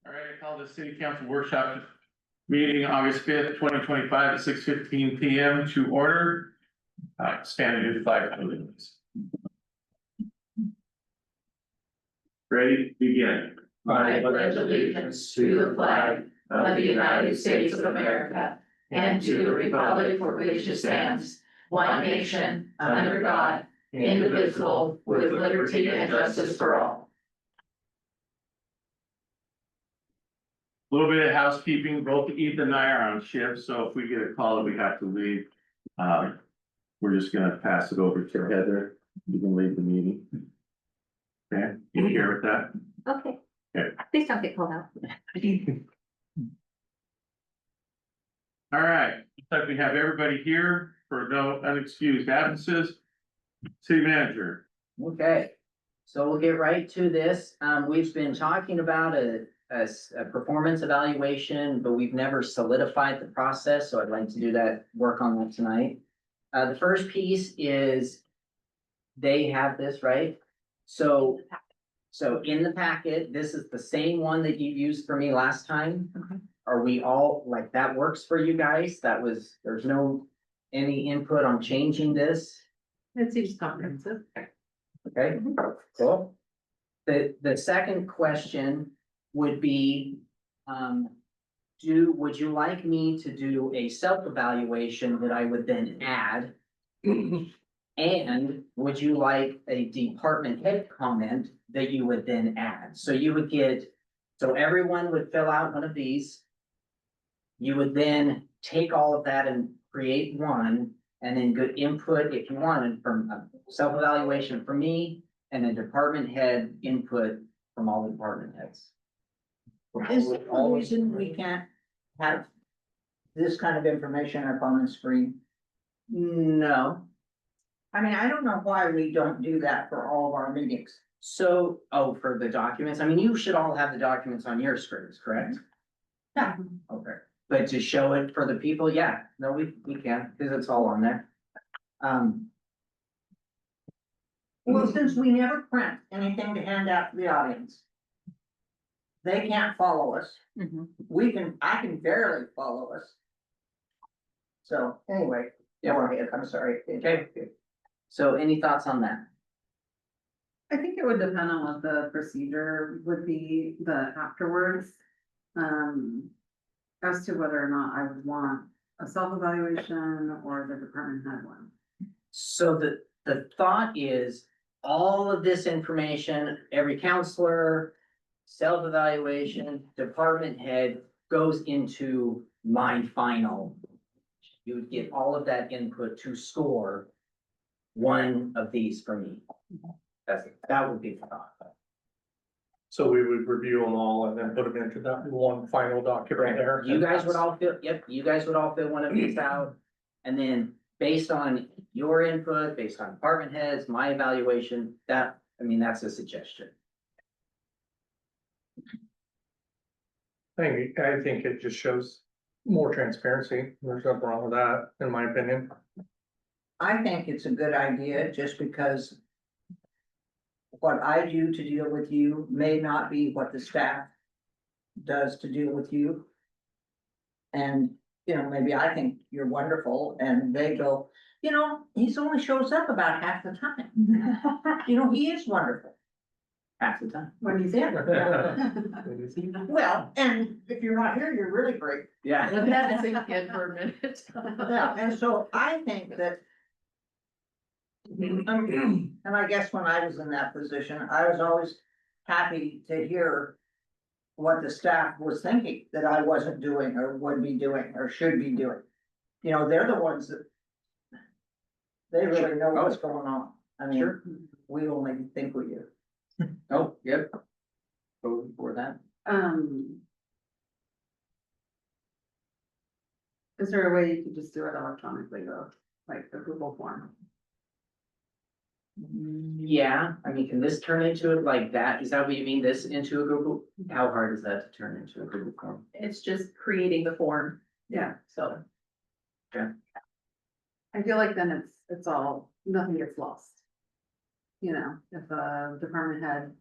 All right, I call the city council workshop meeting August 5th, 2025 at 6:15 PM to order. Stand and do the flag salute. Ready, begin. I pledge allegiance to the flag of the United States of America and to the republic for which it stands, one nation, under God, indivisible, with liberty and justice for all. A little bit of housekeeping, both Ethan and I are on shift, so if we get a call that we have to leave, we're just gonna pass it over to Heather. You can lead the meeting. Okay, you here with that? Okay. Okay. Please don't get called out. All right, looks like we have everybody here for no unexcused absences. City manager. Okay, so we'll get right to this. We've been talking about a performance evaluation, but we've never solidified the process, so I'd like to do that, work on that tonight. The first piece is they have this, right? So in the packet, this is the same one that you used for me last time. Okay. Are we all, like, that works for you guys? There's no, any input on changing this? It seems comprehensive. Okay, cool. The second question would be, would you like me to do a self-evaluation that I would then add? And would you like a department head comment that you would then add? So you would so everyone would fill out one of these. You would then take all of that and create one, and then good input if you wanted from a self-evaluation from me and a department head input from all the department heads. Is there a reason we can't have this kind of information up on the screen? No, I mean, I don't know why we don't do that for all of our meetings. so, for the documents, I mean, you should all have the documents on your screens, correct? Yeah. Okay, but to show it for the people, yeah, no, we can, because it's all on there. Well, since we never print anything to hand out to the audience, they can't follow us. I can barely follow us. So anyway, go ahead, I'm sorry. Okay, so any thoughts on that? I think it would depend on what the procedure would be, the afterwards. As to whether or not I would want a self-evaluation or the department head one. So the thought is, all of this information, every counselor, self-evaluation, department head goes into my final. You would get all of that input to score one of these for me. That would be the thought. So we would review them all and then put them into that one final document there. You guys would all fill, you guys would all fill one of these out. And then based on your input, based on department heads, my evaluation, that's a suggestion. I think it just shows more transparency. There's nothing wrong with that, in my opinion. I think it's a good idea just because what I do to deal with you may not be what the staff does to deal with you. And, maybe I think you're wonderful and they go, he's only shows up about half the time. He is wonderful. Half the time. When he's in. Well, and if you're not here, you're really great. Yeah. That is again for a minute. Yeah, and so I think that. And I guess when I was in that position, I was always happy to hear what the staff was thinking that I wasn't doing or would be doing or should be doing. They're the ones that they really know what's going on. I mean, Sure. we only think we do. Oh, yep. Go for that. Is there a way you could just do it electronically though, like the Google form? Yeah, can this turn into it like that? Is that what you mean, this into a Google? How hard is that to turn into a Google form? It's just creating the form, Yeah, so. I feel like then it's all, nothing gets lost. If a department head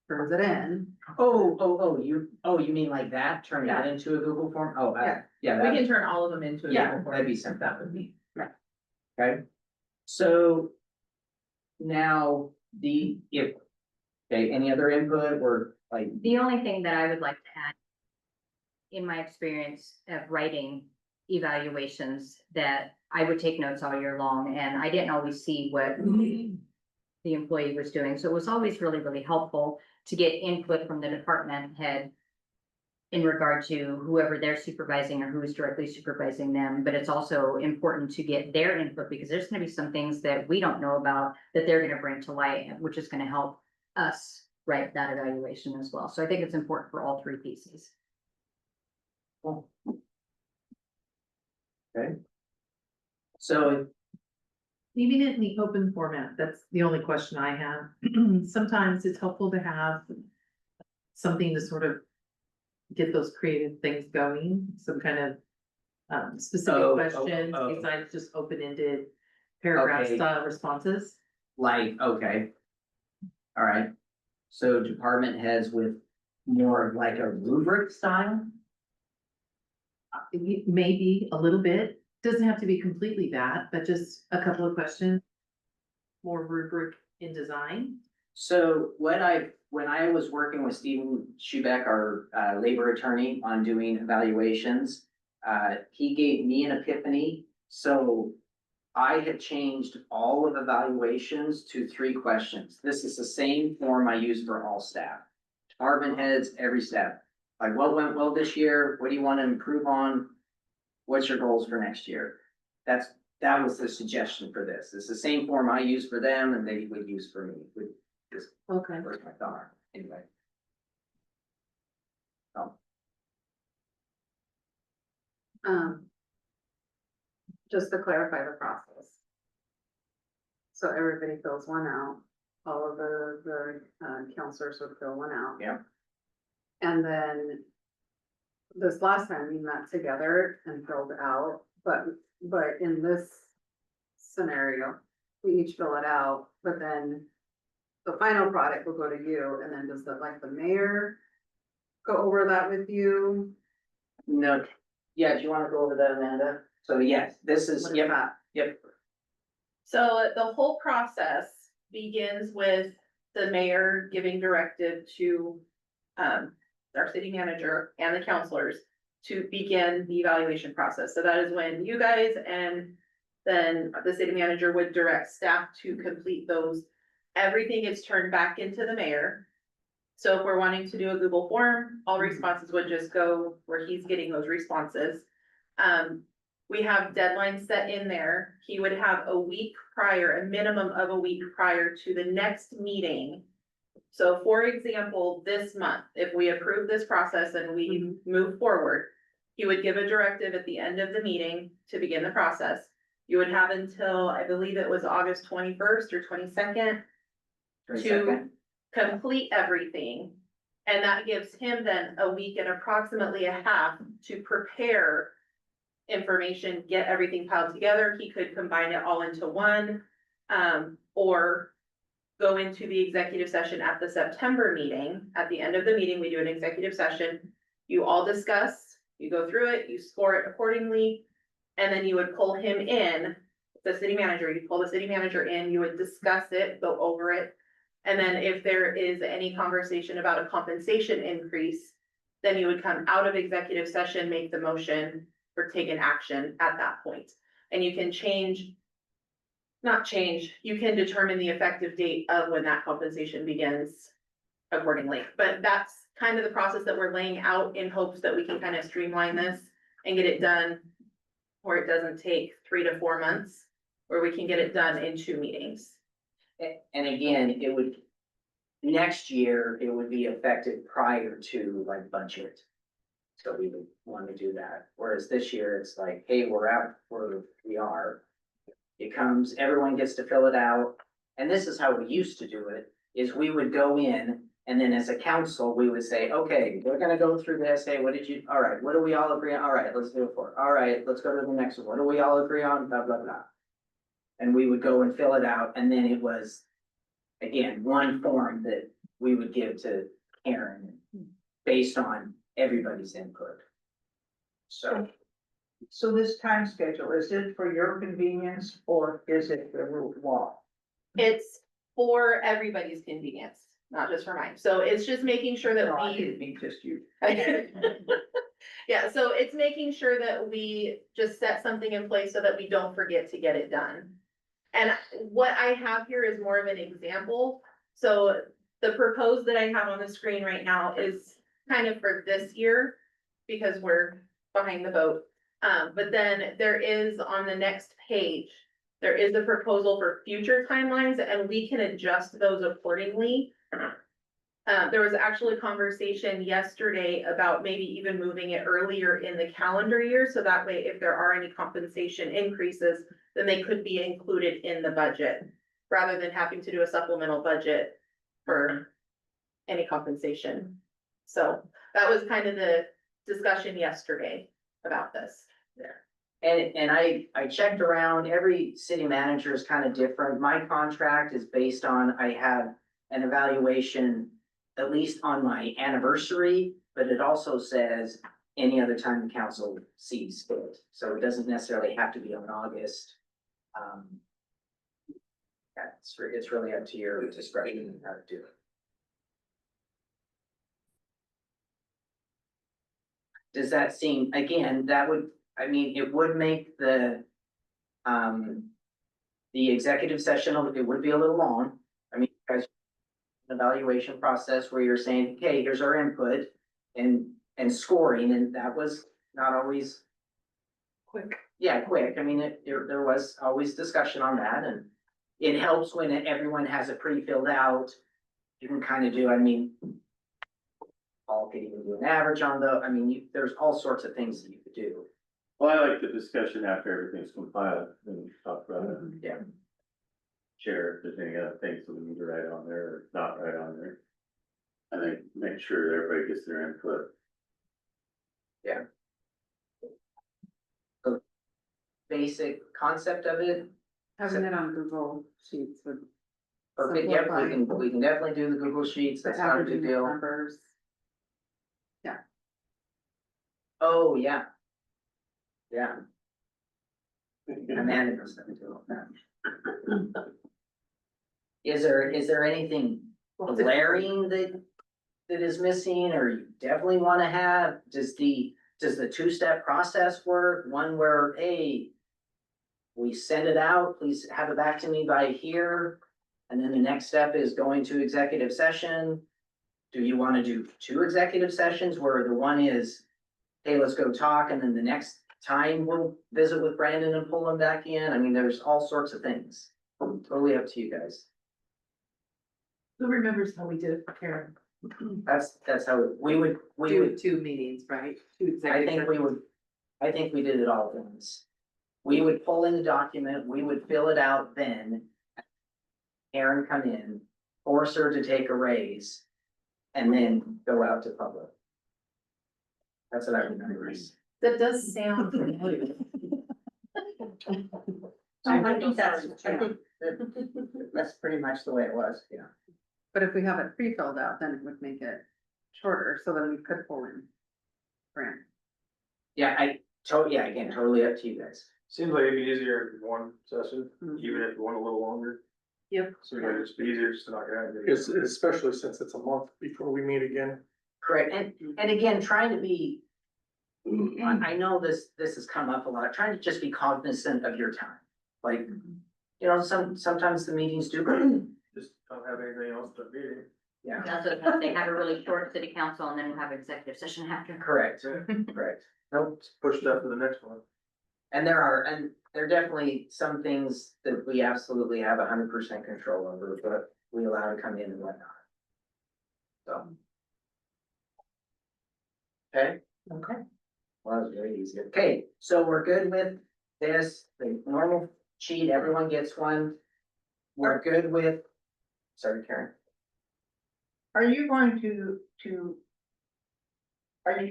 turns it in. You mean like that, turn that into a Google form? Oh, yeah, We can turn all of them into a yeah, Google form. that'd be something. That would be. Okay, so now okay, any other input or like, The only thing that I would like to add, in my experience of writing evaluations, that I would take notes all year long, and I didn't always see what the employee was doing, so it was always really, really helpful to get input from the department head in regard to whoever they're supervising or who is directly supervising them, but it's also important to get their input, because there's gonna be some things that we don't know about that they're gonna bring to light, which is gonna help us write that evaluation as well. So I think it's important for all three pieces. so Leaving it in the open format, that's the only question I have. Sometimes it's helpful to have something to sort of get those creative things going, some kind of specific questions besides just open-ended paragraph Okay. style responses. like, okay. All right, so department heads with more of like a rubric style? Maybe a little bit, doesn't have to be completely that, but just a couple of questions. More rubric in design. So when I was working with Stephen Schubeck, our labor attorney, on doing evaluations, he gave me an epiphany. So I had changed all of evaluations to 3 questions. This is the same form I use for all staff. Department heads, every step. Like, what went well this year? What do you want to improve on? What's your goals for next year? That was the suggestion for this. It's the same form I use for them and they would use for me. Would just Okay. where's my thought? Anyway. Just to clarify the process. So everybody fills one out, all of the counselors would fill one out. Yeah. And then this last time we met together and filled out, but in this scenario, we each fill it out, but then the final product will go to you, and then does the mayor go over that with you? No, yeah, do you wanna go over that, Amanda? So yes, this is, What is yep, that? yep, So the whole process begins with the mayor giving directive to our city manager and the counselors to begin the evaluation process. So that is when you guys and then the city manager would direct staff to complete those. Everything gets turned back into the mayor. So if we're wanting to do a Google form, all responses would just go where he's getting those responses. We have deadlines set in there. He would have a week prior, a minimum of a week prior to the next meeting. So for example, this month, if we approve this process and we move forward, he would give a directive at the end of the meeting to begin the process. You would have until, I believe it was August 21st or 22nd for a to second. complete everything. And that gives him then a week and approximately a half to prepare information, get everything piled together. He could combine it all into one, or go into the executive session at the September meeting. At the end of the meeting, we do an executive session. You all discuss, you go through it, you score it accordingly, and then you would pull him in, the city manager, you pull the city manager in, you would discuss it, go over it. And then if there is any conversation about a compensation increase, then you would come out of executive session, make the motion, or take an action at that point. And you can you can determine the effective date of when that compensation begins accordingly. But that's kind of the process that we're laying out in hopes that we can kind of streamline this and get it done where it doesn't take 3 to 4 months, where we can get it done in 2 meetings. And again, next year, it would be effective prior to like budget. So we would want to do that, whereas this year, it's like, hey, we're out where we are. It comes, everyone gets to fill it out, and this is how we used to do it, is we would go in, and then as a council, we would say, okay, we're gonna go through this, hey, all right, what do we all agree on? All right, let's do it for, all right, let's go to the next one, what do we all agree on, blah, blah, blah. And we would go and fill it out, and then it was, again, one form that we would give to Karen based on everybody's input. So, So this time schedule, is it for your convenience or is it the root law? It's for everybody's convenience, not just for mine. So it's just making sure that No, I we. didn't mean just you. Yeah, so it's making sure that we just set something in place so that we don't forget to get it done. And what I have here is more of an example. So the proposed that I have on the screen right now is kind of for this year because we're behind the boat. But then there is on the next page, there is a proposal for future timelines and we can adjust those accordingly. There was actually a conversation yesterday about maybe even moving it earlier in the calendar year, so that way if there are any compensation increases, then they could be included in the budget, rather than having to do a supplemental budget for any compensation. So that was kind of the discussion yesterday about this. and I checked around, every city manager is kind of different. My contract is based on, I have an evaluation at least on my anniversary, but it also says any other time the council sees fit. So it doesn't necessarily have to be on August. Yeah, it's really up to your discretion how to do it. Does that seem, again, that would, I mean, it would make the executive session, it would be a little long. I mean, guys, an evaluation process where you're saying, okay, here's our input and scoring, and that was not always Quick. yeah, quick. I mean, there was always discussion on that, and it helps when everyone has it pre-filled out. You can kind of do, I mean, Paul could even do an average on I mean, there's all sorts of things that you could do. Well, I like the discussion after everything's compiled, and we talk about it. Yeah. Share if there's any other things that we need to write on there or not write on there. I think make sure everybody gets their input. Basic concept of it, Having it on Google Sheets would. perfect. Yep, we can definitely do the Google Sheets. That's not a big deal. Numbers. Oh, yeah. Yeah. Amanda knows that too. Is there anything glaring that is missing, or you definitely wanna have? Does the two-step process work? One where, hey, we send it out, please have it back to me by here, and then the next step is going to executive session. Do you wanna do 2 executive sessions where the one is, hey, let's go talk, and then the next time we'll visit with Brandon and pull him back in? I mean, there's all sorts of things. Totally up to you guys. Who remembers how we did it for Karen? That's how we would, Do 2 meetings, right? 2 I executive. think we did it all at once. We would pull in the document, we would fill it out then. Aaron come in, force her to take a raise, and then go out to public. That's what I remember. That does sound familiar. I think that's pretty much the way it was, yeah. But if we have it pre-filled out, then it would make it shorter, so then we could pull in. Grant. Yeah, again, totally up to you guys. Seems like it'd be easier in one session, Mhm. even if you want a little longer. Yep. Seems like it's easier just to knock it out. Especially since it's a month before we meet again. Correct, and again, trying to be, I know this has come up a lot, trying to just be cognizant of your time. Like, you know, sometimes the meetings do go, Just don't have anything else to be. yeah, That's what if they have a really short city council and then we'll have executive session after. correct, correct. Nope, Push that to the next one. and there are definitely some things that we absolutely have 100% control over, but we allow to come in and whatnot. So. Okay? Okay. Well, that was very easy. Okay, so we're good with this, the normal sheet, everyone gets one. We're good with, sorry, Karen. Are you going to,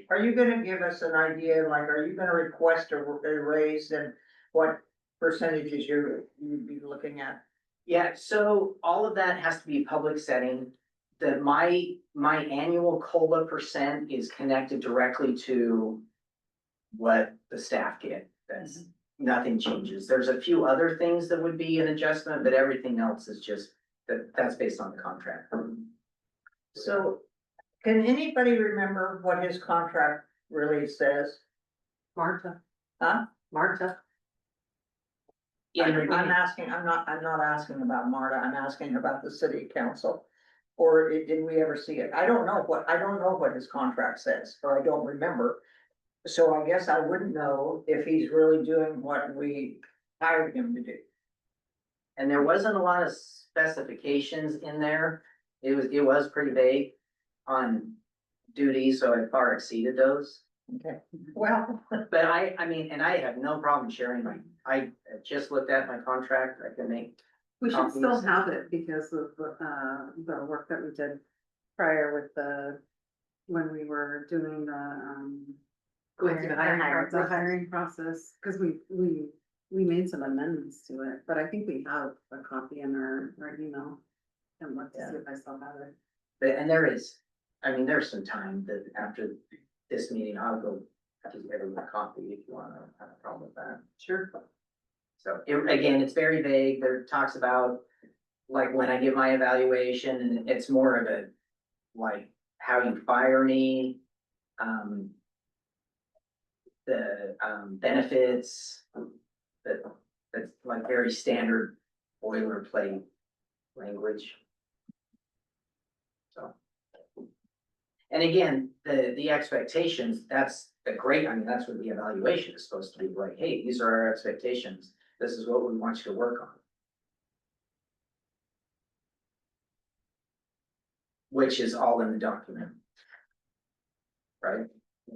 are you gonna give us an idea, like, are you gonna request a raise, and what percentages you'd be looking at? Yeah, so all of that has to be public setting. that my annual COLA percent is connected directly to what the staff get. That's, nothing changes. There's a few other things that would be an adjustment, but everything else is just, that's based on the contract. So, can anybody remember what his contract really says? Marta. Huh? Marta. Yeah, I'm asking, I'm not asking about Marta, I'm asking about the city council. Or did we ever see it? I don't know what his contract says, or I don't remember. So I guess I wouldn't know if he's really doing what we hired him to do. and there wasn't a lot of specifications in there. It was pretty vague on duties, so it far exceeded those. Okay, well, But I mean, and I have no problem sharing I just looked at my contract, I can make, We should still Copies. have it because of, the work that we did prior with when we were doing going through the hiring process, cause we made some amendments to it, but I think we have a copy in our email. And let's see if I still have it. and there is, I mean, there's some time that after this meeting, I'll go give everyone a copy if you wanna have a problem with that. Sure. So again, it's very vague. There talks about like when I get my evaluation and it's more of a like how you fire me. The benefits, that's like very standard boilerplate language. So. And again, the expectations, that's the great, I mean, that's what the evaluation is supposed to be like, hey, these are our expectations. This is what we want you to work on. Which is all in the document. Right?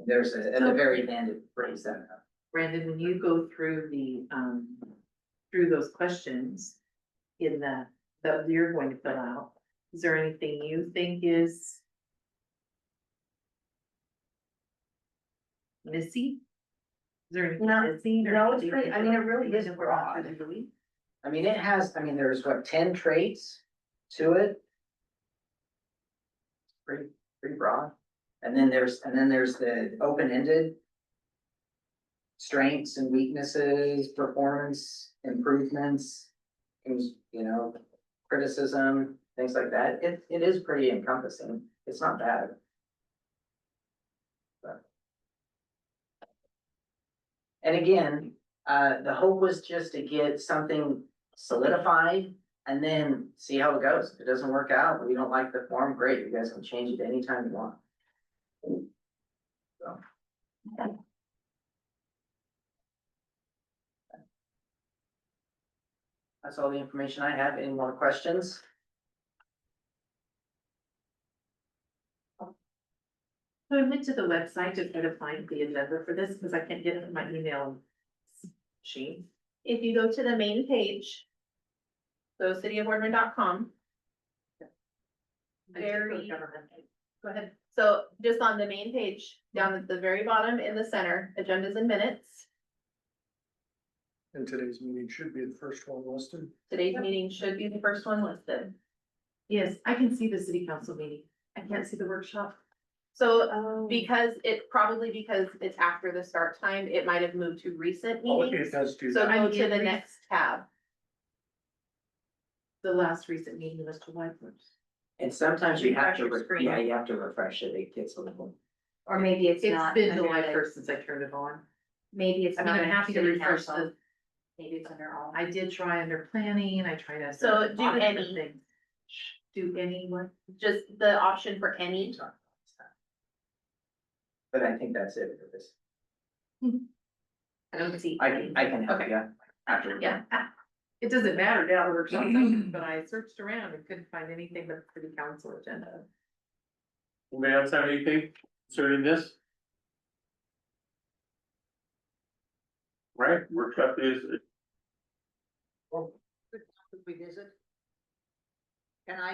There's at the very end, it brings that up. Brandon, when you go through through those questions in that you're going to fill out, is there anything you think is missing? Is there anything No, missing? or no, it's anything pretty, I mean, it really is that we're not broad. gonna delete? I mean, it has, I mean, there's what, 10 traits to it? Pretty broad. And then there's the open-ended strengths and weaknesses, performance improvements, things, you know, criticism, things like that. It is pretty encompassing. It's not bad. But. And again, the hope was just to get something solidified and then see how it goes. If it doesn't work out, we don't like the form, great, you guys can change it anytime you want. So. That's all the information I have. Any more questions? So I went to the website to try to find the agenda for this, because I can't get it in my email sheet. if you go to the main page. So cityofboardman.com. Very, Go ahead. so just on the main page, down at the very bottom in the center, agendas and minutes. And today's meeting should be the first one listed. Today's meeting should be the first one listed. Yes, I can see the city council meeting. I can't see the workshop. So because it's after the start time, it might have moved to recent Oh, it meetings. does do So that. go to the next tab. The last recent meeting was July 1st. And sometimes you have to, Refresh your screen. yeah, you have to refresh it, it gets a little. Or maybe it's It's not. been under July the- 1st since I turned it on. Maybe it's I mean, not. I'm happy to city refresh council. the, Maybe it's under all. I did try under planning, I tried to. So do lot of different any. things. Do any what? Just the option for any. But I think that's it for this. I don't see. I can help Okay. you after. Yeah. It doesn't matter now, the workshop's open, but I searched around and couldn't find anything but the city council agenda. Anybody else have anything concerning this? Right, workshop is, We visit. Can I